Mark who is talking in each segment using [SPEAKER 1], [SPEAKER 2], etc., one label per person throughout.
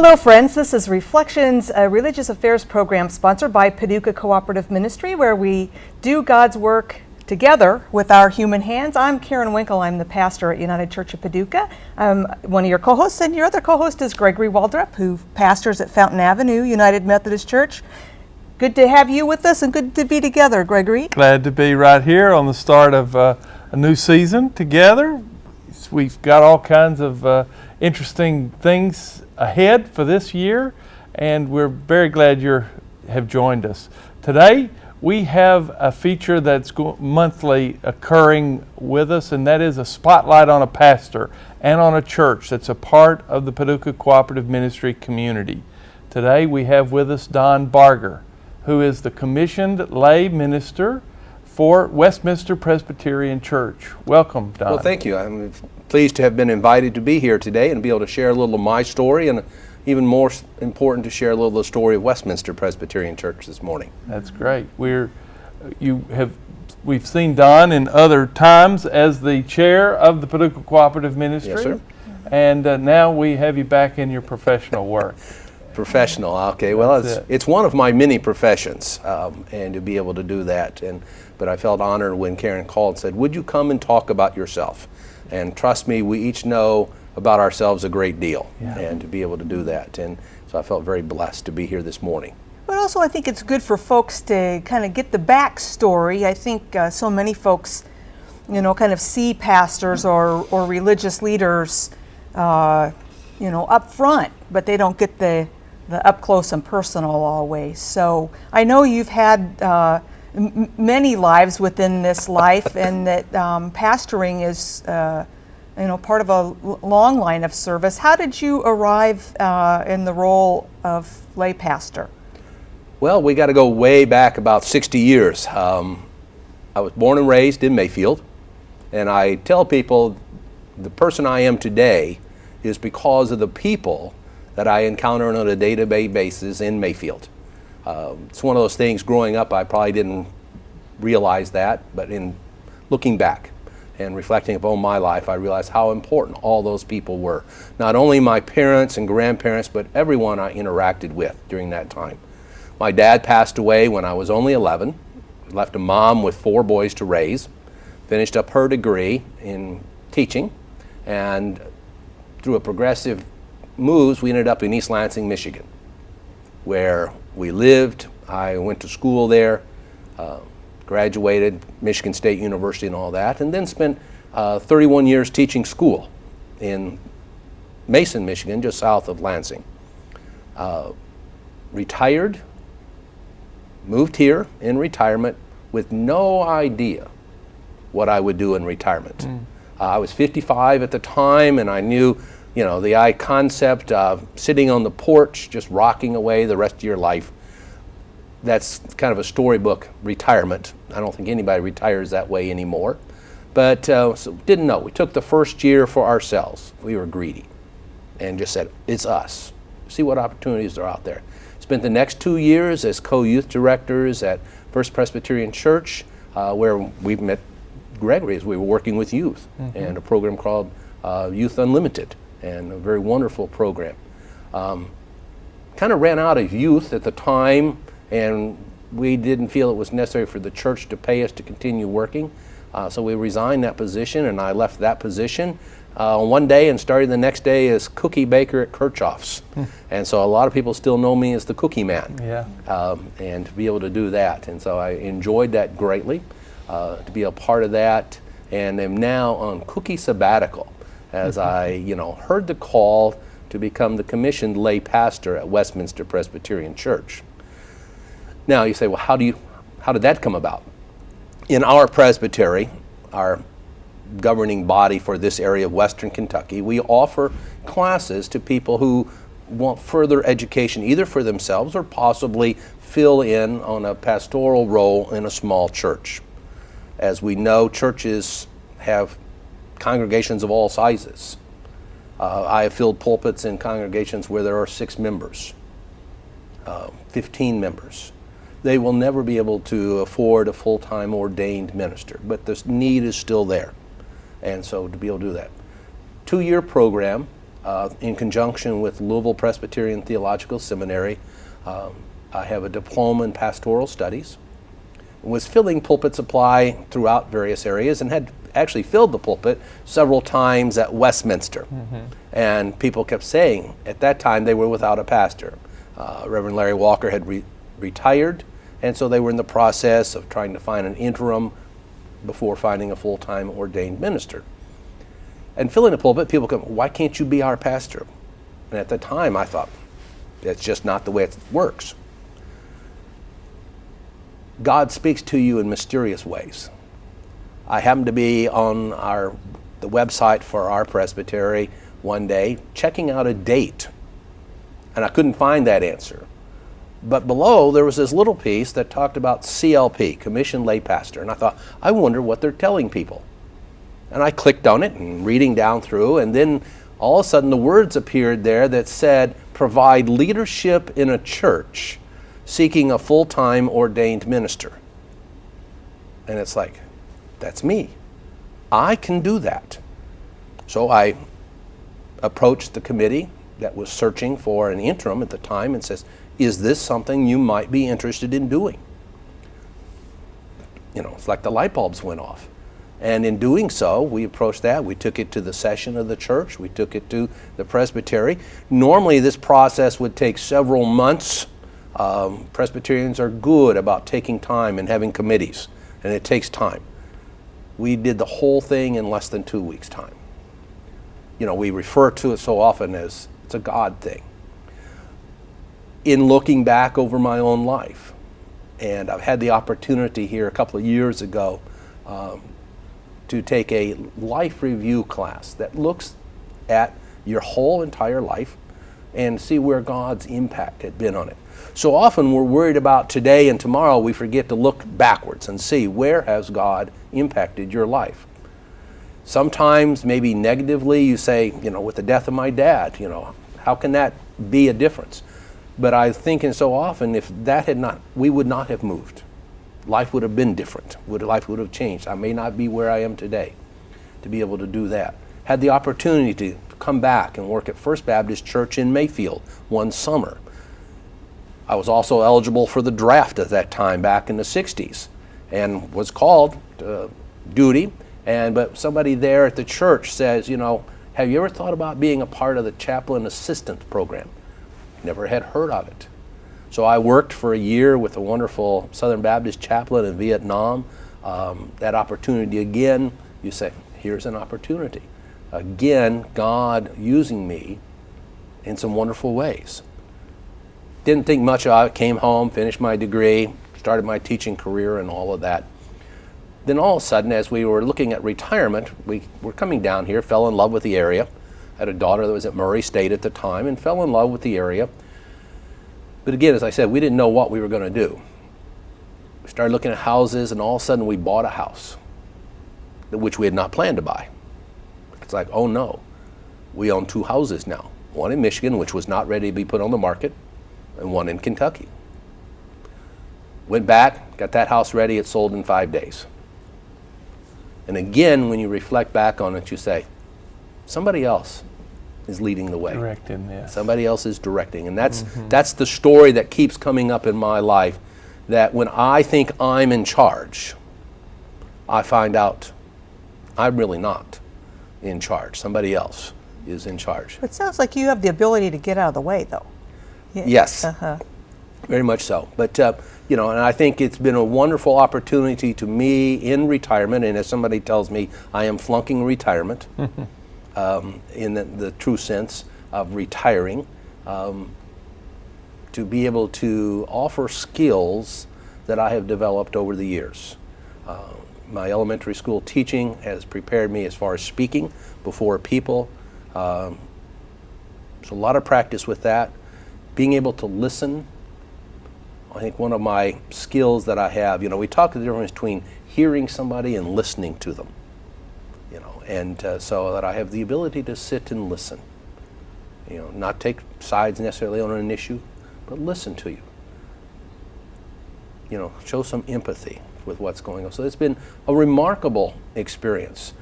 [SPEAKER 1] Hello friends, this is Reflections, a religious affairs program sponsored by Paducah Cooperative Ministry, where we do God's work together with our human hands. I'm Karen Winkel, I'm the pastor at United Church of Paducah. I'm one of your co-hosts, and your other co-host is Gregory Waldrop, who pastors at Fountain Avenue United Methodist Church. Good to have you with us and good to be together, Gregory.
[SPEAKER 2] Glad to be right here on the start of a new season together. We've got all kinds of interesting things ahead for this year, and we're very glad you have joined us. Today we have a feature that's monthly occurring with us, and that is a spotlight on a pastor and on a church that's a part of the Paducah Cooperative Ministry community. Today we have with us Don Barger, who is the commissioned lay minister for Westminster Presbyterian Church. Welcome, Don.
[SPEAKER 3] Well, thank you. I'm pleased to have been invited to be here today and be able to share a little of my story, and even more important to share a little of the story of Westminster Presbyterian Church this morning.
[SPEAKER 2] That's great. We've seen Don in other times as the chair of the Paducah Cooperative Ministry.
[SPEAKER 3] Yes, sir.
[SPEAKER 2] And now we have you back in your professional work.
[SPEAKER 3] Professional, okay. Well, it's one of my many professions, and to be able to do that. But I felt honored when Karen called and said, would you come and talk about yourself? And trust me, we each know about ourselves a great deal, and to be able to do that. And so I felt very blessed to be here this morning.
[SPEAKER 1] But also I think it's good for folks to kind of get the backstory. I think so many folks, kind of see pastors or religious leaders, up front, but they don't get the up close and personal always. So I know you've had many lives within this life, and that pastoring is part of a long line of service. How did you arrive in the role of lay pastor?
[SPEAKER 3] Well, we got to go way back about 60 years. I was born and raised in Mayfield, and I tell people the person I am today is because of the people that I encounter on a day-to-day basis in Mayfield. It's one of those things, growing up I probably didn't realize that, but in looking back and reflecting upon my life, I realized how important all those people were. Not only my parents and grandparents, but everyone I interacted with during that time. My dad passed away when I was only 11, left a mom with 4 boys to raise, finished up her degree in teaching, and through a progressive moves, we ended up in East Lansing, Michigan, where we lived. I went to school there, graduated Michigan State University and all that, and then spent 31 years teaching school in Mason, Michigan, just south of Lansing. Retired, moved here in retirement with no idea what I would do in retirement. I was 55 at the time, and I knew the concept of sitting on the porch, just rocking away the rest of your life. That's kind of a storybook retirement. I don't think anybody retires that way anymore. But so didn't know. We took the first year for ourselves. We were greedy and just said, it's us. See what opportunities are out there. Spent the next 2 years as co-youth directors at First Presbyterian Church, where we met Gregory as we were working with youth, and a program called Youth Unlimited, and a very wonderful program. Kind of ran out of youth at the time, and we didn't feel it was necessary for the church to pay us to continue working. So we resigned that position, and I left that position one day and started the next day as cookie baker at Kirchhoff's. And so a lot of people still know me as the cookie man. And to be able to do that. And so I enjoyed that greatly, to be a part of that, and am now on cookie sabbatical, as I, heard the call to become the commissioned lay pastor at Westminster Presbyterian Church. Now you say, well, how did that come about? In our presbytery, our governing body for this area of Western Kentucky, we offer classes to people who want further education, either for themselves or possibly fill in on a pastoral role in a small church. As we know, churches have congregations of all sizes. I have filled pulpits in congregations where there are 6 members, 15 members. They will never be able to afford a full-time ordained minister, but the need is still there. And so to be able to do that. 2-year program, in conjunction with Louisville Presbyterian Theological Seminary. I have a diploma in pastoral studies. Was filling pulpit supply throughout various areas and had actually filled the pulpit several times at Westminster. And people kept saying at that time they were without a pastor. Reverend Larry Walker had retired, and so they were in the process of trying to find an interim before finding a full-time ordained minister. And filling the pulpit, people come, why can't you be our pastor? And at the time I thought, that's just not the way it works. God speaks to you in mysterious ways. I happened to be on the website for our presbytery one day checking out a date, and I couldn't find that answer. But below there was this little piece that talked about CLP, Commissioned Lay Pastor, and I thought, I wonder what they're telling people. And I clicked on it and reading down through, and then all of a sudden the words appeared there that said, provide leadership in a church seeking a full-time ordained minister. And it's like, that's me. I can do that. So I approached the committee that was searching for an interim at the time and says, is this something you might be interested in doing? You know, it's like the light bulbs went off. And in doing so, we approached that. We took it to the session of the church. We took it to the presbytery. Normally this process would take several months. Presbyterians are good about taking time and having committees, and it takes time. We did the whole thing in less than 2 weeks' time. You know, we refer to it so often as it's a God thing. In looking back over my own life, and I've had the opportunity here a couple of years ago to take a life review class that looks at your whole entire life and see where God's impact had been on it. So often we're worried about today and tomorrow, we forget to look backwards and see where has God impacted your life. Sometimes maybe negatively you say, you know, with the death of my dad, you know, how can that be a difference? But I think, and so often, if that had not, we would not have moved. Life would have been different. Life would have changed. I may not be where I am today to be able to do that. Had the opportunity to come back and work at First Baptist Church in Mayfield one summer. I was also eligible for the draft at that time back in the 60s and was called to duty. But somebody there at the church says, you know, have you ever thought about being a part of the chaplain assistant program? Never had heard of it. So I worked for a year with a wonderful Southern Baptist chaplain in Vietnam. That opportunity again, you say, here's an opportunity. Again, God using me in some wonderful ways. Didn't think much of it, came home, finished my degree, started my teaching career and all of that. Then all of a sudden, as we were looking at retirement, we were coming down here, fell in love with the area. I had a daughter that was at Murray State at the time and fell in love with the area. But again, as I said, we didn't know what we were going to do. We started looking at houses, and all of a sudden we bought a house, which we had not planned to buy. It's like, oh no, we own 2 houses now. One in Michigan, which was not ready to be put on the market, and one in Kentucky. Went back, got that house ready, it sold in 5 days. And again, when you reflect back on it, you say, somebody else is leading the way.
[SPEAKER 2] Directing, yeah.
[SPEAKER 3] Somebody else is directing. And that's the story that keeps coming up in my life, that when I think I'm in charge, I find out I'm really not in charge. Somebody else is in charge.
[SPEAKER 1] It sounds like you have the ability to get out of the way, though.
[SPEAKER 3] Yes, very much so. But, you know, and I think it's been a wonderful opportunity to me in retirement, and as somebody tells me, I am flunking retirement in the true sense of retiring, to be able to offer skills that I have developed over the years. My elementary school teaching has prepared me as far as speaking before people. So a lot of practice with that. Being able to listen, I think one of my skills that I have, you know, we talk the difference between hearing somebody and listening to them, you know, and so that I have the ability to sit and listen, you know, not take sides necessarily on an issue, but listen to you, you know, show some empathy with what's going on. So it's been a remarkable experience.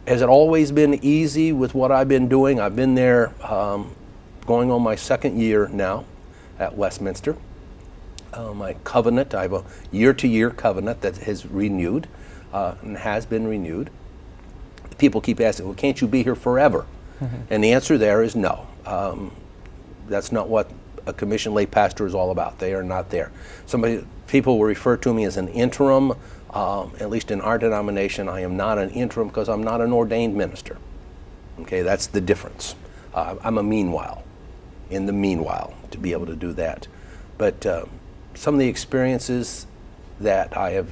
[SPEAKER 3] Has it always been easy with what I've been doing? I've been there going on my second year now at Westminster. My covenant, I have a year-to-year covenant that has renewed and has been renewed. People keep asking, well, can't you be here forever? And the answer there is no. That's not what a commissioned lay pastor is all about. They are not there. People will refer to me as an interim. At least in our denomination, I am not an interim because I'm not an ordained minister. Okay, that's the difference. I'm a meanwhile, in the meanwhile, to be able to do that. But some of the experiences that I have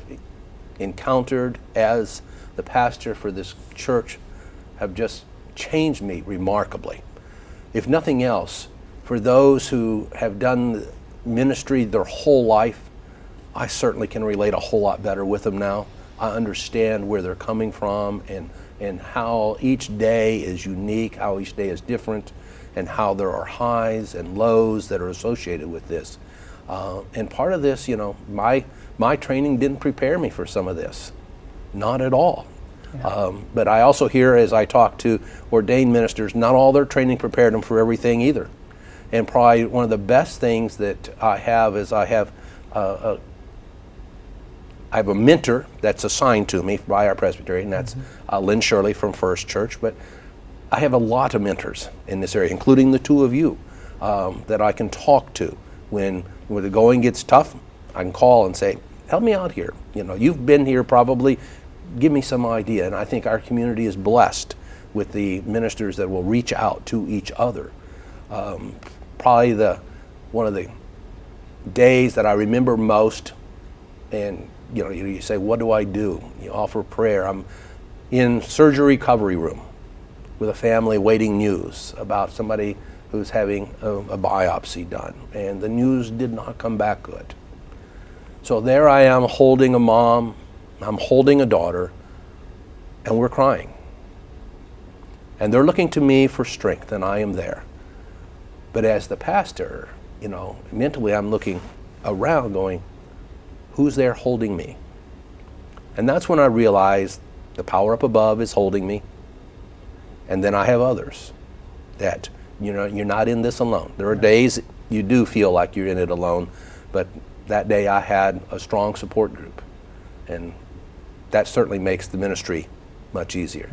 [SPEAKER 3] encountered as the pastor for this church have just changed me remarkably. If nothing else, for those who have done ministry their whole life, I certainly can relate a whole lot better with them now. I understand where they're coming from and how each day is unique, how each day is different, and how there are highs and lows that are associated with this. And part of this, my training didn't prepare me for some of this. Not at all. Yeah. But I also hear, as I talk to ordained ministers, not all their training prepared them for everything either. And probably one of the best things that I have is I have a mentor that's assigned to me by our Presbyterian, and that's Lynn Shirley from First Church. But I have a lot of mentors in this area, including the two of you, that I can talk to. When the going gets tough, I can call and say, help me out here. You've been here probably, give me some idea. And I think our community is blessed with the ministers that will reach out to each other. Probably one of the days that I remember most, and you say, what do I do? You offer prayer. I'm in surgery recovery room with a family waiting news about somebody who's having a biopsy done, and the news did not come back good. So there I am holding a mom, I'm holding a daughter, and we're crying. And they're looking to me for strength, and I am there. But as the pastor, mentally I'm looking around going, who's there holding me? And that's when I realized the power up above is holding me. And then I have others that, you're not in this alone. There are days you do feel like you're in it alone, but that day I had a strong support group. And that certainly makes the ministry much easier.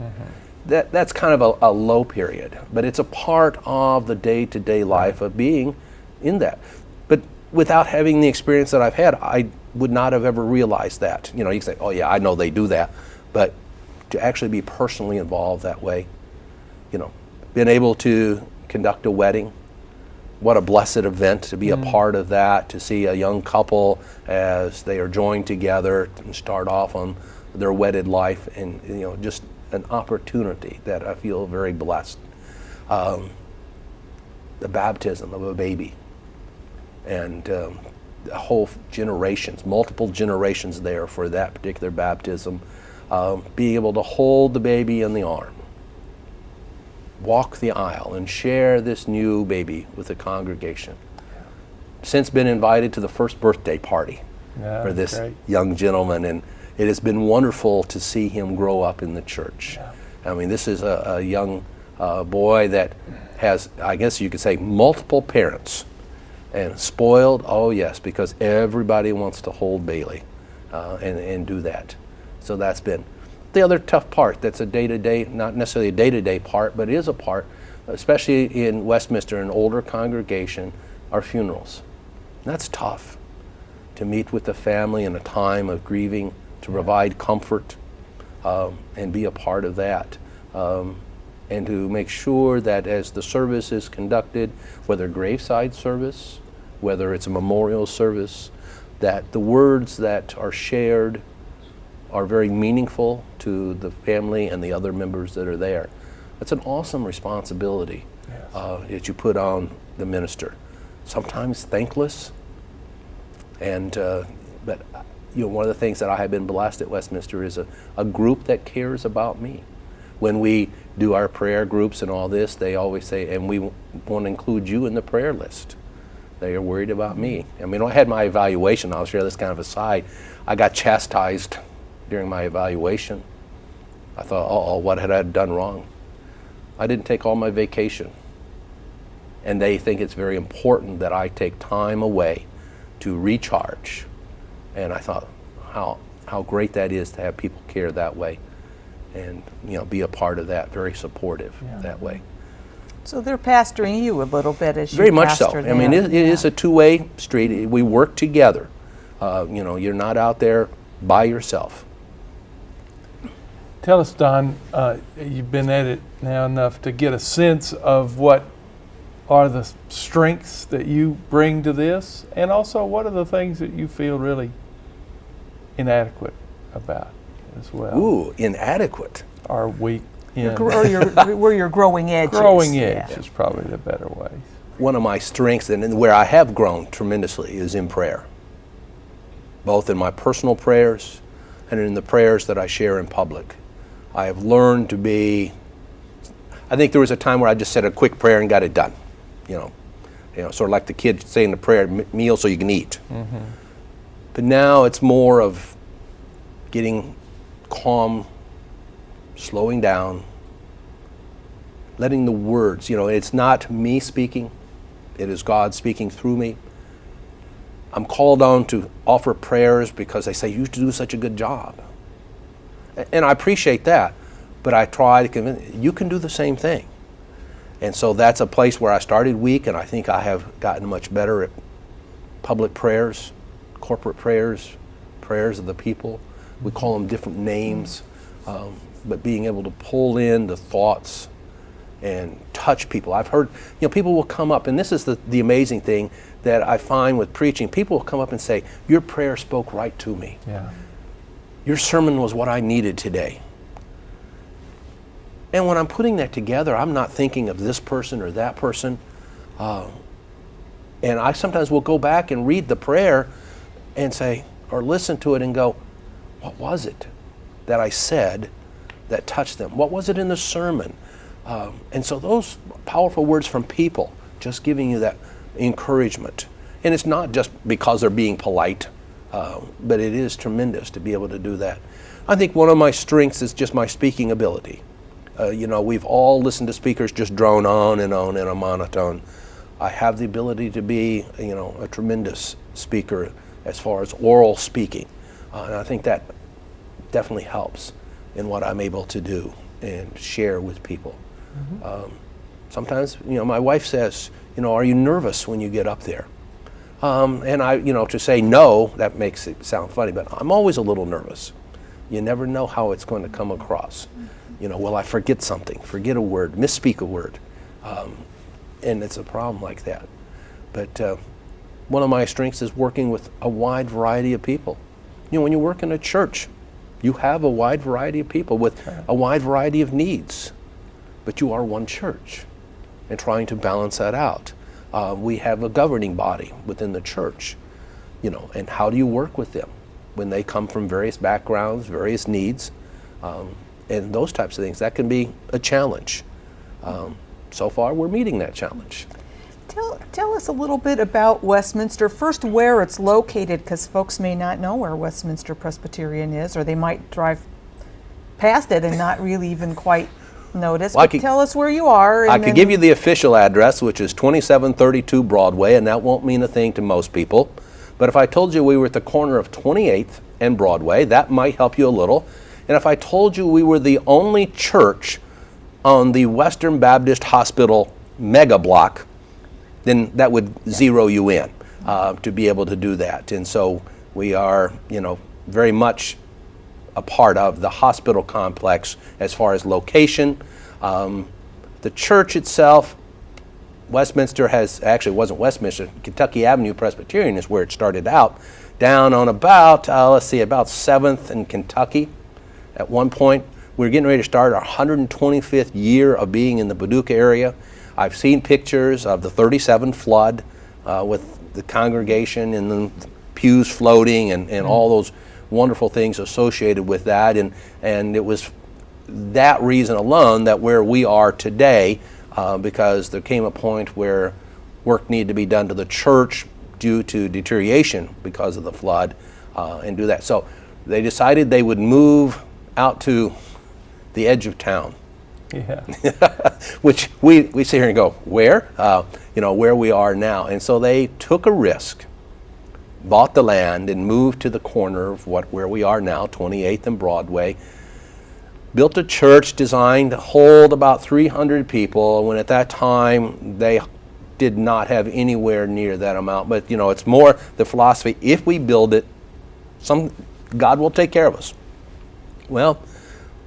[SPEAKER 3] That's kind of a low period, but it's a part of the day-to-day life of being in that. But without having the experience that I've had, I would not have ever realized that. You can say, oh yeah, I know they do that, but to actually be personally involved that way, being able to conduct a wedding, what a blessed event to be a part of that, to see a young couple as they are joined together and start off on their wedded life, and just an opportunity that I feel very blessed. The baptism of a baby, and the whole generations, multiple generations there for that particular baptism, being able to hold the baby in the arm, walk the aisle, and share this new baby with the congregation. Since been invited to the first birthday party for this young gentleman, and it has been wonderful to see him grow up in the church. I mean, this is a young boy that has, I guess you could say, multiple parents, and spoiled, oh yes, because everybody wants to hold Bailey and do that. So that's been the other tough part. That's a day-to-day, not necessarily a day-to-day part, but it is a part, especially in Westminster, an older congregation, are funerals. And that's tough, to meet with the family in a time of grieving, to provide comfort and be a part of that. And to make sure that as the service is conducted, whether graveside service, whether it's a memorial service, that the words that are shared are very meaningful to the family and the other members that are there. That's an awesome responsibility that you put on the minister. Sometimes thankless, and but one of the things that I have been blessed at Westminster is a group that cares about me. When we do our prayer groups and all this, they always say, and we want to include you in the prayer list. They are worried about me. I mean, I had my evaluation. I'll share this kind of aside. I got chastised during my evaluation. I thought, uh-oh, what had I done wrong? I didn't take all my vacation. And they think it's very important that I take time away to recharge. And I thought how great that is to have people care that way and be a part of that, very supportive that way.
[SPEAKER 1] So they're pastoring you a little bit as you
[SPEAKER 3] Very much so.
[SPEAKER 1] pastor
[SPEAKER 3] I mean,
[SPEAKER 1] them.
[SPEAKER 3] it is a two-way street. We work together. You're not out there by yourself.
[SPEAKER 2] Tell us, Don, you've been at it now enough to get a sense of what are the strengths that you bring to this, and also what are the things that you feel really inadequate about as well.
[SPEAKER 3] Ooh, inadequate.
[SPEAKER 2] Or weak in.
[SPEAKER 1] Or where your growing edge is.
[SPEAKER 2] Growing edge is probably the better way.
[SPEAKER 3] One of my strengths and where I have grown tremendously is in prayer, both in my personal prayers and in the prayers that I share in public. I have learned to be, I think there was a time where I just said a quick prayer and got it done. Sort of like the kids saying the prayer meal so you can eat. Mm-hmm. But now it's more of getting calm, slowing down, letting the words, it's not me speaking, it is God speaking through me. I'm called on to offer prayers because they say, you do such a good job. And I appreciate that, but I try to convince you can do the same thing. And so that's a place where I started weak, and I think I have gotten much better at public prayers, corporate prayers, prayers of the people. We call them different names, but being able to pull in the thoughts and touch people. I've heard, people will come up, and this is the amazing thing that I find with preaching. People will come up and say, your prayer spoke right to me.
[SPEAKER 2] Yeah.
[SPEAKER 3] Your sermon was what I needed today. And when I'm putting that together, I'm not thinking of this person or that person. And I sometimes will go back and read the prayer and say, or listen to it and go, what was it that I said that touched them? What was it in the sermon? And so those powerful words from people, just giving you that encouragement. And it's not just because they're being polite, but it is tremendous to be able to do that. I think one of my strengths is just my speaking ability. We've all listened to speakers just drone on in a monotone. I have the ability to be, a tremendous speaker as far as oral speaking. And I think that definitely helps in what I'm able to do and share with people. Mm-hmm. Sometimes, my wife says, are you nervous when you get up there? And I, to say no, that makes it sound funny, but I'm always a little nervous. You never know how it's going to come across. Will I forget something, forget a word, misspeak a word? And it's a problem like that. But one of my strengths is working with a wide variety of people. When you work in a church, you have a wide variety of people with a wide variety of needs, but you are one church, and trying to balance that out. We have a governing body within the church, and how do you work with them when they come from various backgrounds, various needs, and those types of things. That can be a challenge. So far, we're meeting that challenge.
[SPEAKER 1] Tell us a little bit about Westminster. First, where it's located, because folks may not know where Westminster Presbyterian is, or they might drive past it and not really even quite notice.
[SPEAKER 3] Well,
[SPEAKER 1] but tell us where you are.
[SPEAKER 3] I could give you the official address, which is 2732 Broadway, and that won't mean a thing to most people. But if I told you we were at the corner of 28th and Broadway, that might help you a little. And if I told you we were the only church on the Western Baptist Hospital mega block, then that would zero you in to be able to do that. And so we are, very much a part of the hospital complex as far as location. The church itself, Westminster it wasn't Westminster, Kentucky Avenue Presbyterian is where it started out, down on about 7th and Kentucky. At one point, we were getting ready to start our 125th year of being in the Paducah area. I've seen pictures of the 37 flood with the congregation and the pews floating and all those wonderful things associated with that. And it was that reason alone that where we are today, because there came a point where work needed to be done to the church due to deterioration because of the flood and do that. So they decided they would move out to the edge of town.
[SPEAKER 2] Yeah.
[SPEAKER 3] Which we sit here and go, where? Where we are now. And so they took a risk, bought the land, and moved to the corner of where we are now, 28th and Broadway. Built a church designed to hold about 300 people, when at that time they did not have anywhere near that amount. But it's more the philosophy, if we build it, God will take care of us. Well,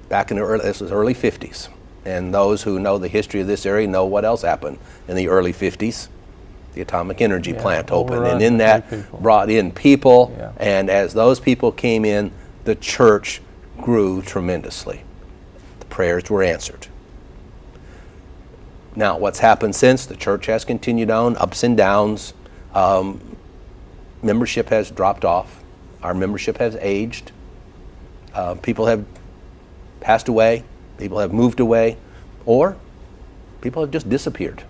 [SPEAKER 3] back in this was early 50s. And those who know the history of this area know what else happened in the early 50s. The atomic energy plant opened, and in that brought in people, and as those people came in, the church grew tremendously. The prayers were answered. Now, what's happened since? The church has continued on, ups and downs. Membership has dropped off. Our membership has aged. People have passed away. People have moved away, or people have just disappeared.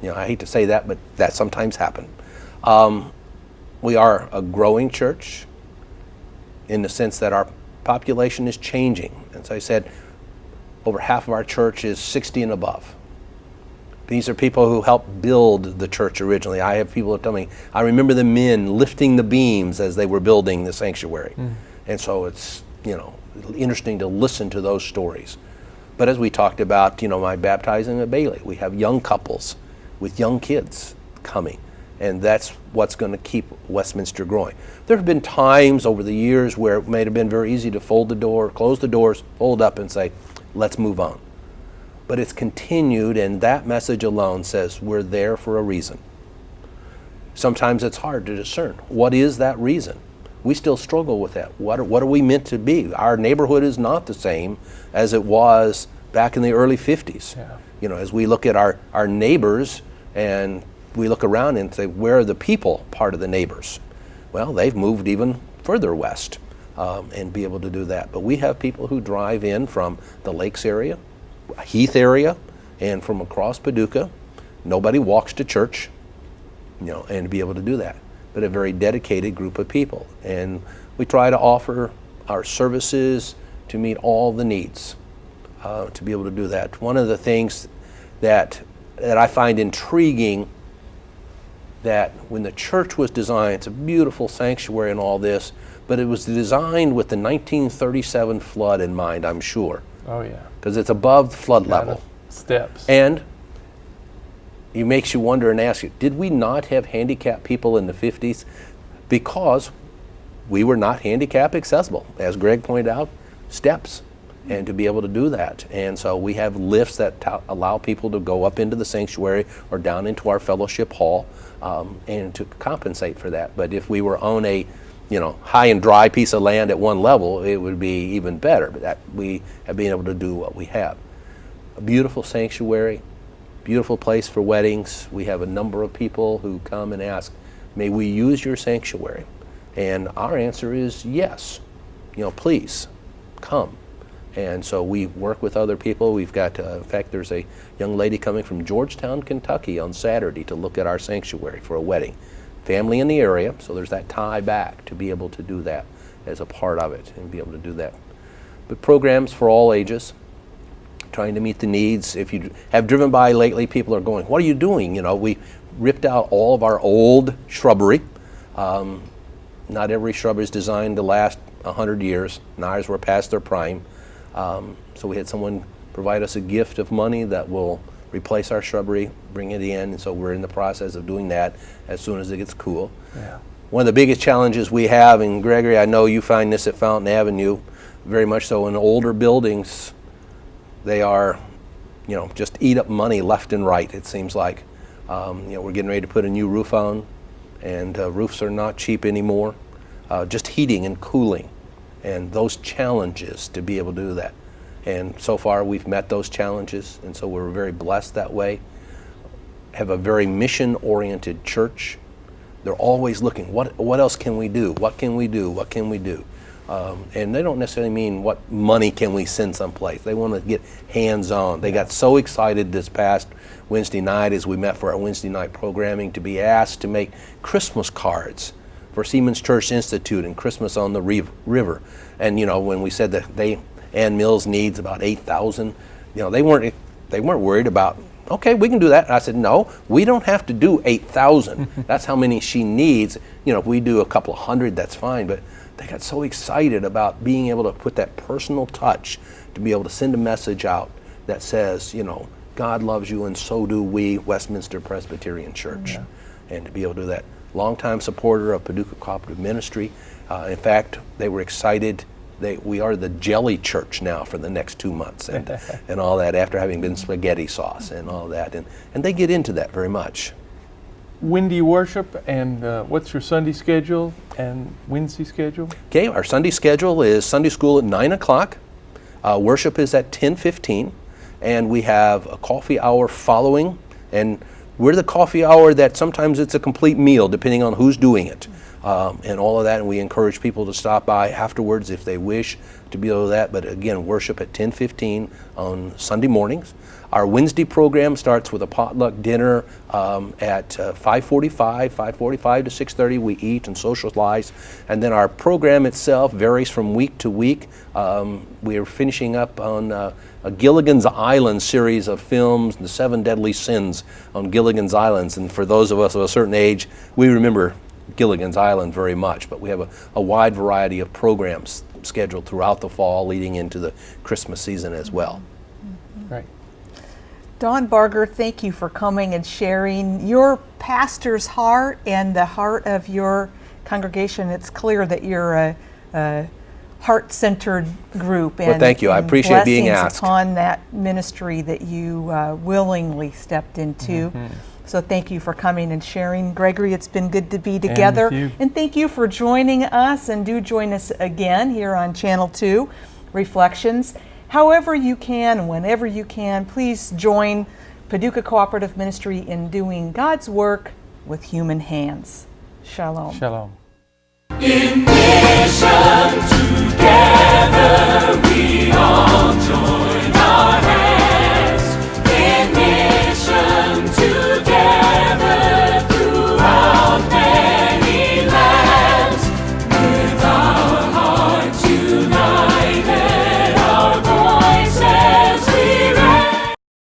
[SPEAKER 3] I hate to say that, but that sometimes happens. We are a growing church in the sense that our population is changing. As I said, over half of our church is 60 and above. These are people who helped build the church originally. I have people who tell me, I remember the men lifting the beams as they were building the sanctuary. And so it's, interesting to listen to those stories. But as we talked about, my baptizing at Bailey, we have young couples with young kids coming, and that's what's going to keep Westminster growing. There have been times over the years where it may have been very easy to close the doors, fold up and say, let's move on. But it's continued, and that message alone says we're there for a reason. Sometimes it's hard to discern. What is that reason? We still struggle with that. What are we meant to be? Our neighborhood is not the same as it was back in the early 50s. As we look at our neighbors and we look around and say, where are the people part of the neighbors? Well, they've moved even further west and be able to do that. But we have people who drive in from the Lakes area, Heath area, and from across Paducah. Nobody walks to church, and to be able to do that. But a very dedicated group of people. And we try to offer our services to meet all the needs, to be able to do that. One of the things that I find intriguing, that when the church was designed, it's a beautiful sanctuary and all this, but it was designed with the 1937 flood in mind, I'm sure.
[SPEAKER 2] Oh yeah.
[SPEAKER 3] Because it's above flood level.
[SPEAKER 2] Steps.
[SPEAKER 3] And it makes you wonder and ask you, did we not have handicapped people in the 50s? Because we were not handicap accessible. As Greg pointed out, steps, and to be able to do that. And so we have lifts that allow people to go up into the sanctuary or down into our fellowship hall, and to compensate for that. But if we were on a high and dry piece of land at one level, it would be even better. But that we have been able to do what we have. A beautiful sanctuary, beautiful place for weddings. We have a number of people who come and ask, may we use your sanctuary? And our answer is yes. Please come. And so we work with other people. We've got, in fact, there's a young lady coming from Georgetown, Kentucky on Saturday to look at our sanctuary for a wedding. Family in the area, so there's that tie back to be able to do that as a part of it and be able to do that. But programs for all ages, trying to meet the needs. If you have driven by lately, people are going, what are you doing? We ripped out all of our old shrubbery. Not every shrubbery is designed to last 100 years. Ours were past their prime. So we had someone provide us a gift of money that will replace our shrubbery, bring it in, and so we're in the process of doing that as soon as it gets cool.
[SPEAKER 2] Yeah.
[SPEAKER 3] One of the biggest challenges we have, and Gregory, I know you find this at Fountain Avenue, very much so in older buildings, they are, just eat up money left and right, it seems like. We're getting ready to put a new roof on, and roofs are not cheap anymore. Just heating and cooling, and those challenges to be able to do that. And so far we've met those challenges, and so we're very blessed that way. Have a very mission-oriented church. They're always looking, what else can we do? What can we do? What can we do? And they don't necessarily mean what money can we send someplace. They want to get hands-on. They got so excited this past Wednesday night as we met for our Wednesday night programming to be asked to make Christmas cards for Seaman's Church Institute and Christmas on the River. And when we said that they Ann Mills needs about 8,000. They weren't worried about, okay, we can do that. And I said, no, we don't have to do 8,000. That's how many she needs. If we do a couple of hundred, that's fine. But they got so excited about being able to put that personal touch, to be able to send a message out that says, God loves you and so do we, Westminster Presbyterian Church. Yeah. And to be able to do that. Longtime supporter of Paducah Cooperative Ministry. In fact, they were excited. We are the jelly church now for the next 2 months and all that, after having been spaghetti sauce and all that. And they get into that very much.
[SPEAKER 2] When do you worship, and what's your Sunday schedule and Wednesday schedule?
[SPEAKER 3] Okay, our Sunday schedule is Sunday school at 9 o'clock. Worship is at 10:15. And we have a coffee hour following. And we're the coffee hour that sometimes it's a complete meal, depending on who's doing it. And all of that, and we encourage people to stop by afterwards if they wish to be able to that. But again, worship at 10:15 on Sunday mornings. Our Wednesday program starts with a potluck dinner at 5:45 to 6:30. We eat and socialize, and then our program itself varies from week to week. We are finishing up on a Gilligan's Island series of films, The Seven Deadly Sins on Gilligan's Islands. And for those of us of a certain age, we remember Gilligan's Island very much, but we have a wide variety of programs scheduled throughout the fall leading into the Christmas season as well.
[SPEAKER 2] Right.
[SPEAKER 1] Don Barger, thank you for coming and sharing your pastor's heart and the heart of your congregation. It's clear that you're a heart-centered group.
[SPEAKER 3] Well, thank you. I appreciate being asked.
[SPEAKER 1] Upon that ministry that you willingly stepped into. Mm-hmm. So thank you for coming and sharing. Gregory, it's been good to be together. And thank you for joining us, and do join us again here on Channel 2, Reflections. However you can, whenever you can, please join Paducah Cooperative Ministry in doing God's work with human hands. Shalom.
[SPEAKER 2] Shalom.
[SPEAKER 4] In mission together we all join.